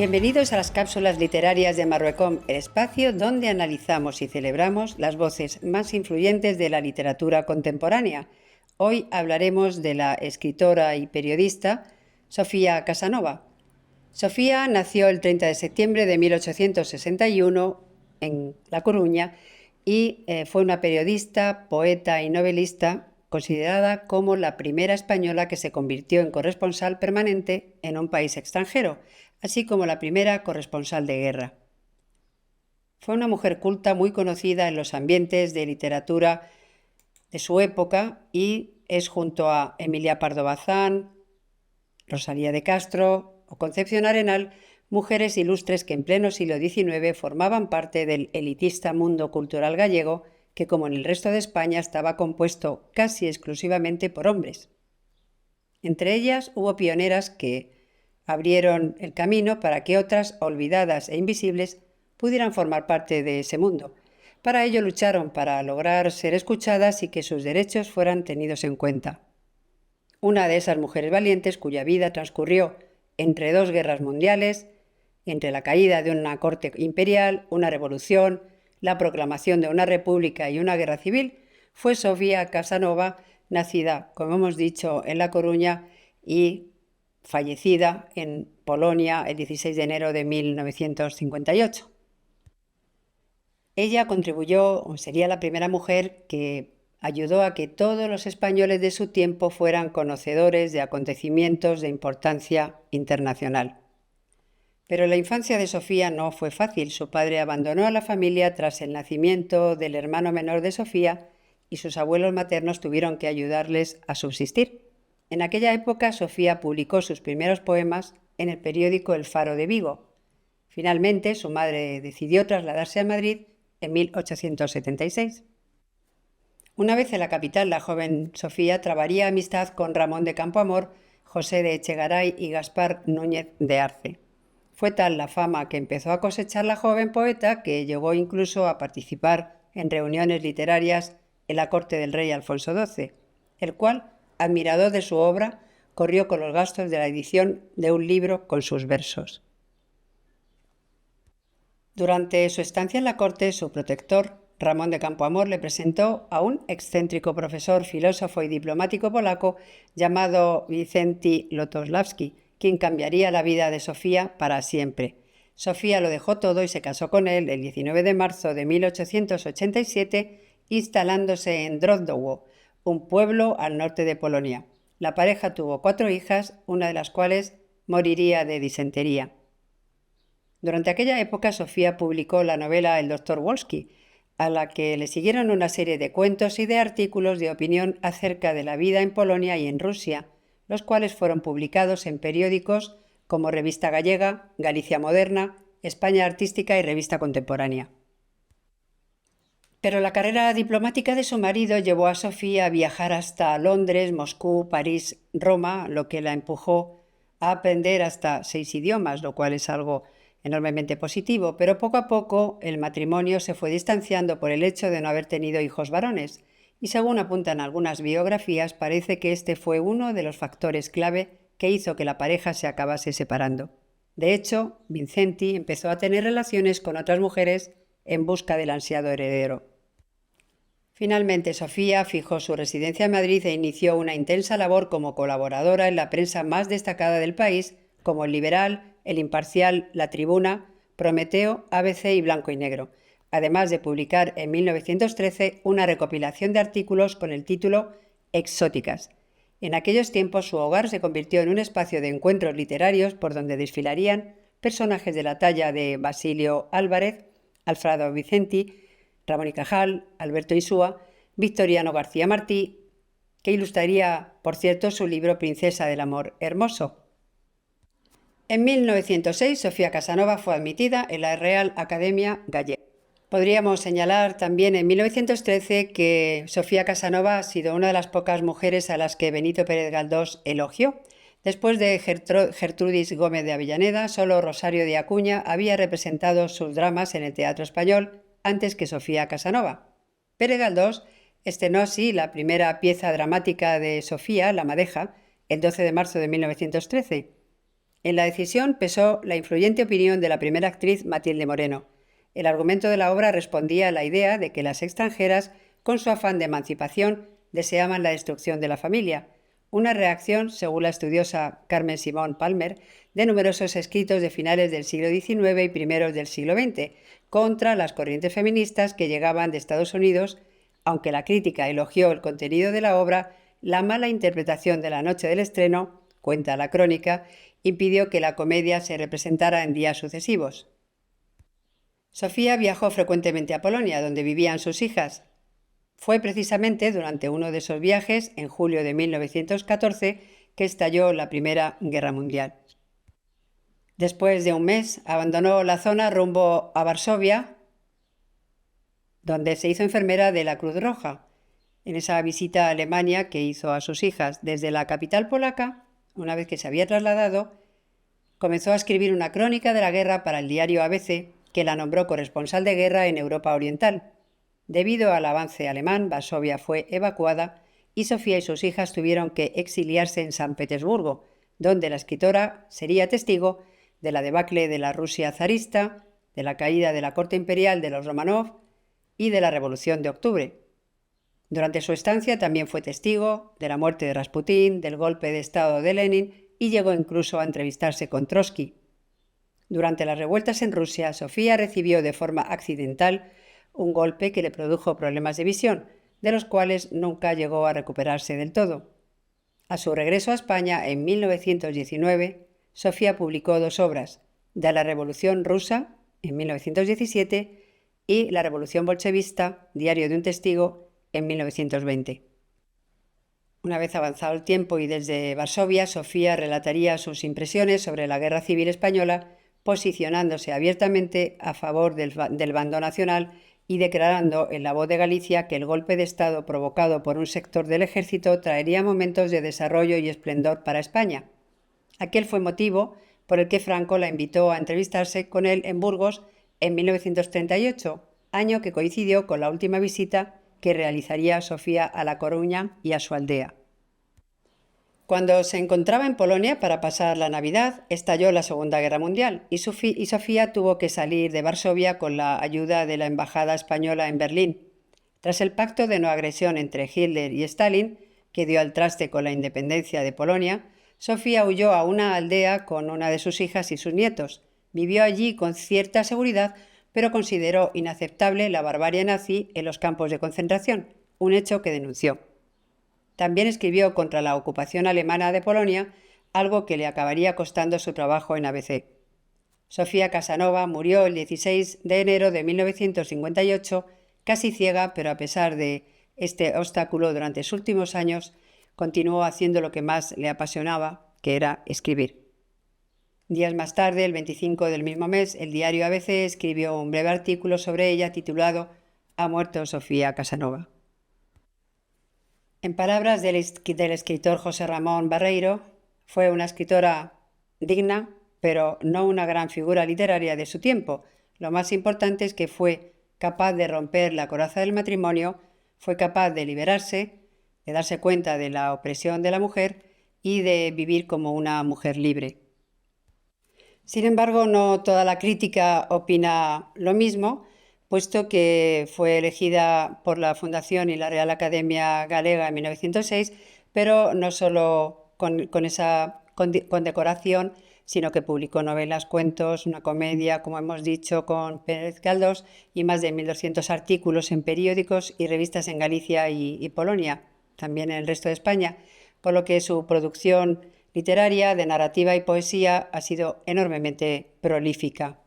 Bienvenidos a las cápsulas literarias de Marruecom, el espacio donde analizamos y celebramos las voces más influyentes de la literatura contemporánea. Hoy hablaremos de la escritora y periodista Sofía Casanova. Sofía nació el 30 de septiembre de 1861 en La Coruña y fue una periodista, poeta y novelista considerada como la primera española que se convirtió en corresponsal permanente en un país extranjero, así como la primera corresponsal de guerra. Fue una mujer culta muy conocida en los ambientes de literatura de su época y es, junto a Emilia Pardo Bazán, Rosalía de Castro o Concepción Arenal, mujeres ilustres que en pleno siglo XIX formaban parte del elitista mundo cultural gallego que, como en el resto de España, estaba compuesto casi exclusivamente por hombres. Entre ellas hubo pioneras que abrieron el camino para que otras, olvidadas e invisibles, pudieran formar parte de ese mundo. Para ello lucharon para lograr ser escuchadas y que sus derechos fueran tenidos en cuenta. Una de esas mujeres valientes, cuya vida transcurrió entre dos guerras mundiales, entre la caída de una corte imperial, una revolución, la proclamación de una república y una guerra civil, fue Sofía Casanova, nacida, como hemos dicho, en La Coruña y fallecida en Polonia el 16 de enero de 1958. Ella contribuyó, o sería la primera mujer que ayudó a que todos los españoles de su tiempo fueran conocedores de acontecimientos de importancia internacional. Pero la infancia de Sofía no fue fácil. Su padre abandonó a la familia tras el nacimiento del hermano menor de Sofía y sus abuelos maternos tuvieron que ayudarles a subsistir. En aquella época, Sofía publicó sus primeros poemas en el periódico El Faro de Vigo. Finalmente, su madre decidió trasladarse a Madrid en 1876. Una vez en la capital, la joven Sofía trabaría amistad con Ramón de Campoamor, José de Echegaray y Gaspar Núñez de Arce. Fue tal la fama que empezó a cosechar la joven poeta que llegó incluso a participar en reuniones literarias en la corte del rey Alfonso XII, el cual, admirador de su obra, corrió con los gastos de la edición de un libro con sus versos. Durante su estancia en la corte, su protector, Ramón de Campoamor, le presentó a un excéntrico profesor, filósofo y diplomático polaco llamado Wincenti Lotosławski, quien cambiaría la vida de Sofía para siempre. Sofía lo dejó todo y se casó con él el 19 de marzo de 1887, instalándose en Drożdżowo, un pueblo al norte de Polonia. La pareja tuvo 4 hijas, una de las cuales moriría de disentería. Durante aquella época, Sofía publicó la novela El doctor Wolski, a la que le siguieron una serie de cuentos y de artículos de opinión acerca de la vida en Polonia y en Rusia, los cuales fueron publicados en periódicos como Revista Gallega, Galicia Moderna, España Artística y Revista Contemporánea. Pero la carrera diplomática de su marido llevó a Sofía a viajar hasta Londres, Moscú, París, Roma, lo que la empujó a aprender hasta 6 idiomas, lo cual es algo enormemente positivo, pero poco a poco el matrimonio se fue distanciando por el hecho de no haber tenido hijos varones, y según apuntan algunas biografías, parece que este fue uno de los factores clave que hizo que la pareja se acabase separando. De hecho, Vincenti empezó a tener relaciones con otras mujeres en busca del ansiado heredero. Finalmente, Sofía fijó su residencia en Madrid e inició una intensa labor como colaboradora en la prensa más destacada del país, como El Liberal, El Imparcial, La Tribuna, Prometeo, ABC y Blanco y Negro, además de publicar en 1913 una recopilación de artículos con el título Exóticas. En aquellos tiempos su hogar se convirtió en un espacio de encuentros literarios por donde desfilarían personajes de la talla de Basilio Álvarez, Alfredo Vicenti, Ramón y Cajal, Alberto Insúa, Victoriano García Martí, que ilustraría, por cierto, su libro Princesa del Amor Hermoso. En 1906, Sofía Casanova fue admitida en la Real Academia Gallega. Podríamos señalar también en 1913 que Sofía Casanova ha sido una de las pocas mujeres a las que Benito Pérez Galdós elogió. Después de Gertrudis Gómez de Avellaneda, solo Rosario de Acuña había representado sus dramas en el teatro español antes que Sofía Casanova. Pérez Galdós estrenó así la primera pieza dramática de Sofía, La Madeja, el 12 de marzo de 1913. En la decisión pesó la influyente opinión de la primera actriz Matilde Moreno. El argumento de la obra respondía a la idea de que las extranjeras, con su afán de emancipación, deseaban la destrucción de la familia, una reacción, según la estudiosa Carmen Simón Palmer, de numerosos escritos de finales del siglo XIX y primeros del siglo XX, contra las corrientes feministas que llegaban de Estados Unidos. Aunque la crítica elogió el contenido de la obra, la mala interpretación de la noche del estreno, cuenta la crónica, impidió que la comedia se representara en días sucesivos. Sofía viajó frecuentemente a Polonia, donde vivían sus hijas. Fue precisamente durante uno de esos viajes, en julio de 1914, que estalló la Primera Guerra Mundial. Después de un mes, abandonó la zona rumbo a Varsovia, donde se hizo enfermera de la Cruz Roja. En esa visita a Alemania que hizo a sus hijas desde la capital polaca, una vez que se había trasladado, comenzó a escribir una crónica de la guerra para el diario ABC, que la nombró corresponsal de guerra en Europa Oriental. Debido al avance alemán, Varsovia fue evacuada y Sofía y sus hijas tuvieron que exiliarse en San Petersburgo, donde la escritora sería testigo de la debacle de la Rusia zarista, de la caída de la corte imperial de los Romanov y de la Revolución de Octubre. Durante su estancia también fue testigo de la muerte de Rasputín, del golpe de estado de Lenin y llegó incluso a entrevistarse con Trotsky. Durante las revueltas en Rusia, Sofía recibió de forma accidental un golpe que le produjo problemas de visión, de los cuales nunca llegó a recuperarse del todo. A su regreso a España en 1919, Sofía publicó dos obras, De la Revolución Rusa, en 1917, y La Revolución Bolchevista, Diario de un Testigo, en 1920. Una vez avanzado el tiempo y desde Varsovia, Sofía relataría sus impresiones sobre la Guerra Civil Española, posicionándose abiertamente a favor del bando nacional y declarando en La Voz de Galicia que el golpe de Estado provocado por un sector del ejército traería momentos de desarrollo y esplendor para España. Aquel fue motivo por el que Franco la invitó a entrevistarse con él en Burgos en 1938, año que coincidió con la última visita que realizaría Sofía a La Coruña y a su aldea. Cuando se encontraba en Polonia para pasar la Navidad, estalló la Segunda Guerra Mundial y Sofía tuvo que salir de Varsovia con la ayuda de la Embajada Española en Berlín. Tras el pacto de no agresión entre Hitler y Stalin, que dio al traste con la independencia de Polonia, Sofía huyó a una aldea con una de sus hijas y sus nietos. Vivió allí con cierta seguridad, pero consideró inaceptable la barbarie nazi en los campos de concentración, un hecho que denunció. También escribió contra la ocupación alemana de Polonia, algo que le acabaría costando su trabajo en ABC. Sofía Casanova murió el 16 de enero de 1958, casi ciega, pero a pesar de este obstáculo durante sus últimos años, continuó haciendo lo que más le apasionaba, que era escribir. Días más tarde, el 25 del mismo mes, el diario ABC escribió un breve artículo sobre ella titulado «Ha muerto Sofía Casanova». En palabras del escritor José Ramón Barreiro, fue una escritora digna, pero no una gran figura literaria de su tiempo. Lo más importante es que fue capaz de romper la coraza del matrimonio, fue capaz de liberarse, de darse cuenta de la opresión de la mujer y de vivir como una mujer libre. Sin embargo, no toda la crítica opina lo mismo, puesto que fue elegida por la Fundación y la Real Academia Galega en 1906, pero no solo con esa condecoración, sino que publicó novelas, cuentos, una comedia, como hemos dicho, con Pérez Galdós y más de 1.200 artículos en periódicos y revistas en Galicia y Polonia, también en el resto de España, por lo que su producción literaria, de narrativa y poesía ha sido enormemente prolífica.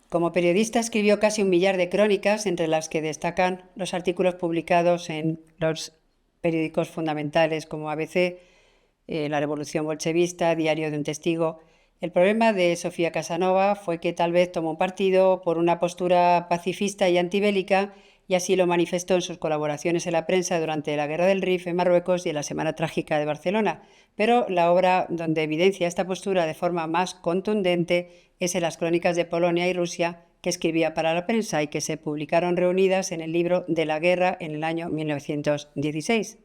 Como periodista escribió casi 1 millar de crónicas, entre las que destacan los artículos publicados en los periódicos fundamentales como ABC, La Revolución Bolchevista, Diario de un Testigo. El problema de Sofía Casanova fue que tal vez tomó partido por una postura pacifista y antibélica, y así lo manifestó en sus colaboraciones en la prensa durante la Guerra del Rif en Marruecos y en la Semana Trágica de Barcelona. Pero la obra donde evidencia esta postura de forma más contundente es en las Crónicas de Polonia y Rusia, que escribía para la prensa y que se publicaron reunidas en el libro de la guerra en el año 1916.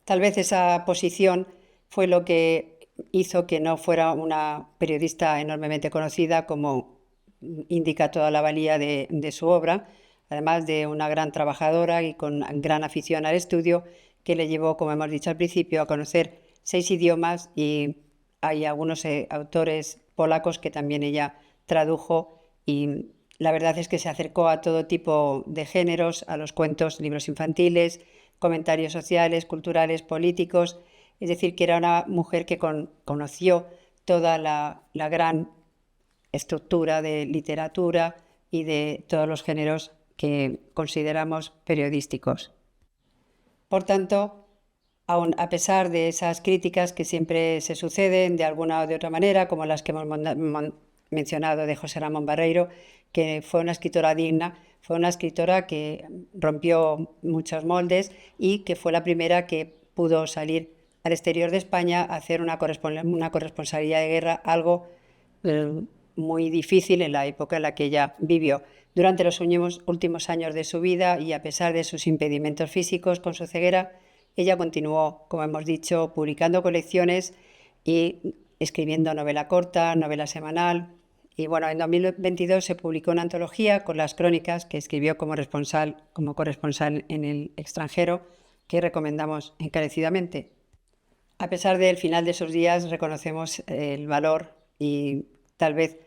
Tal vez esa posición fue lo que hizo que no fuera una periodista enormemente conocida, como indica toda la valía de su obra, además de una gran trabajadora y con gran afición al estudio, que le llevó, como hemos dicho al principio, a conocer 6 idiomas, y hay algunos autores polacos que también ella tradujo, y la verdad es que se acercó a todo tipo de géneros, a los cuentos, libros infantiles, comentarios sociales, culturales, políticos. Es decir, que era una mujer que conoció toda la gran estructura de literatura y de todos los géneros que consideramos periodísticos. Por tanto, aun a pesar de esas críticas que siempre se suceden de alguna o de otra manera, como las que hemos mencionado de José Ramón Barreiro, que fue una escritora digna, fue una escritora que rompió muchos moldes y que fue la primera que pudo salir al exterior de España a hacer una corresponsalía de guerra, algo muy difícil en la época en la que ella vivió. Durante los últimos años de su vida, y a pesar de sus impedimentos físicos con su ceguera, ella continuó, como hemos dicho, publicando colecciones y escribiendo novela corta, novela semanal. Y bueno, en 2022 se publicó una antología con las crónicas que escribió como corresponsal en el extranjero, que recomendamos encarecidamente. A pesar del final de sus días, reconocemos el valor y tal vez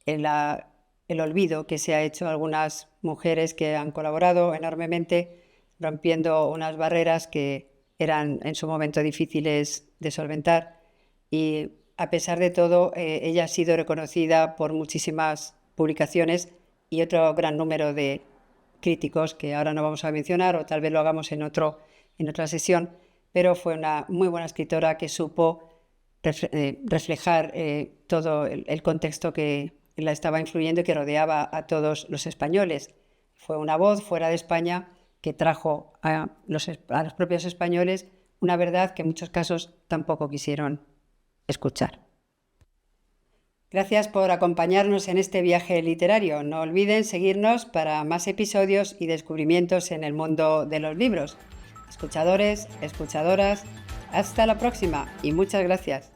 el olvido que se ha hecho a algunas mujeres que han colaborado enormemente, rompiendo unas barreras que eran en su momento difíciles de solventar. Y a pesar de todo, ella ha sido reconocida por muchísimas publicaciones y otro gran número de críticos que ahora no vamos a mencionar, o tal vez lo hagamos en otra sesión, pero fue una muy buena escritora que supo reflejar todo el contexto que la estaba influyendo y que rodeaba a todos los españoles. Fue una voz fuera de España que trajo a los propios españoles una verdad que en muchos casos tampoco quisieron escuchar. Gracias por acompañarnos en este viaje literario. No olviden seguirnos para más episodios y descubrimientos en el mundo de los libros. Escuchadores, escuchadoras, hasta la próxima y muchas gracias.